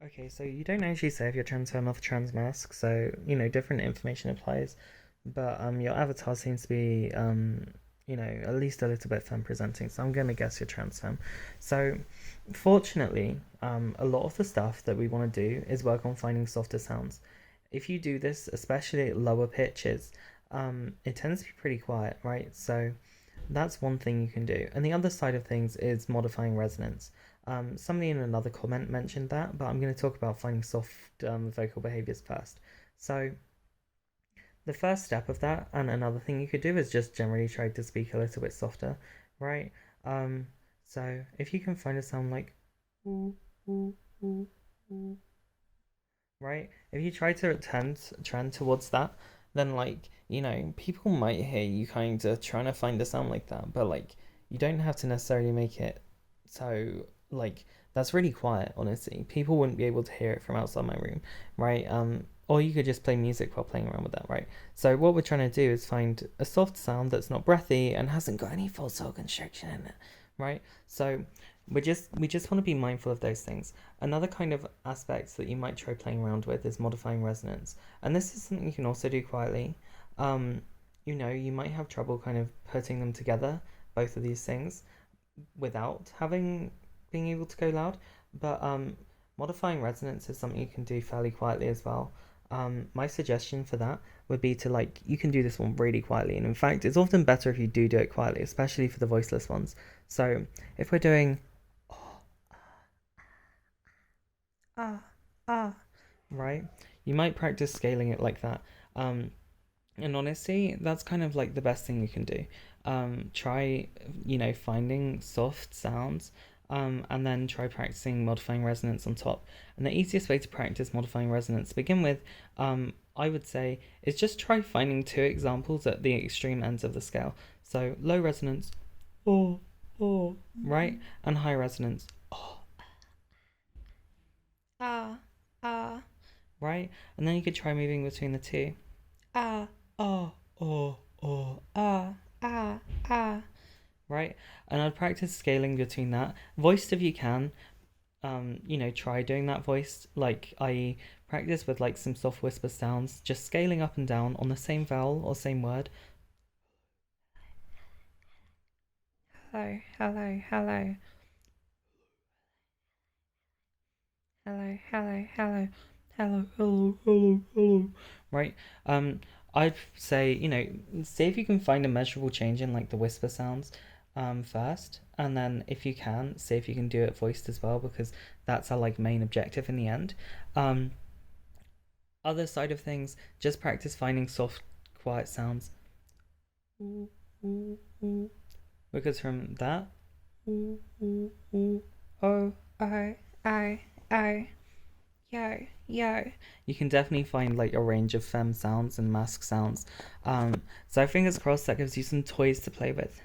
Okay, so you don't actually say if you're transform or transmask, so different information applies, but your avatar seems to be at least a little bit femme presenting, so I'm gonna guess you're trans femme. So fortunately, a lot of the stuff that we want to do is work on finding softer sounds. If you do this, especially at lower pitches, it tends to be pretty quiet, right? So that's one thing you can do. And the other side of things is modifying resonance. Somebody in another comment mentioned that, but I'm going to talk about finding soft vocal behaviors first. So, the first step of that, and another thing you could do, is just generally try to speak a little bit softer, right? Um, so, if you can find a sound like ooh, ooh, ooh, ooh, right? If you try to trend towards that, then people might hear you kind of trying to find a sound like that, but you don't have to necessarily make it so that's really quiet, honestly. People wouldn't be able to hear it from outside my room, right? Or you could just play music while playing around with that, right? So what we're trying to do is find a soft sound that's not breathy and hasn't got any falsetto constriction in it, right? So we just want to be mindful of those things. Another kind of aspect that you might try playing around with is modifying resonance. And this is something you can also do quietly. Um, you might have trouble kind of putting them together, both of these things, without having being able to go loud. But modifying resonance is something you can do fairly quietly as well. My suggestion for that would be to you can do this one really quietly, and in fact, it's often better if you do it quietly, especially for the voiceless ones. So if we're doing ah ah right, you might practice scaling it like that. And honestly, that's kind of like the best thing you can do. Try, finding soft sounds, and then try practicing modifying resonance on top. And the easiest way to practice modifying resonance to begin with, I would say, is just try finding two examples at the extreme ends of the scale. So low resonance, oh, oh, right, and high resonance, oh, ah, ah, right, and then you could try moving between the two. Ah, oh, oh, oh, ah, ah, ah. Right? And I'd practice scaling between that. Voiced if you can. Try doing that voiced. I practice with some soft whisper sounds, just scaling up and down on the same vowel or same word. Hello, hello, hello. Hello, hello, hello. Hello, hello, hello, hello. Right? Um, I'd say, see if you can find a measurable change in the whisper sounds first, and then if you can, see if you can do it voiced as well, because that's our main objective in the end. Um, Other side of things, just practice finding soft, quiet sounds. Ooh, ooh, ooh. Because from that, ooh, ooh, ooh, oh, I, I. Yo, yo. You can definitely find a range of fem sounds and mask sounds. So fingers crossed that gives you some toys to play with.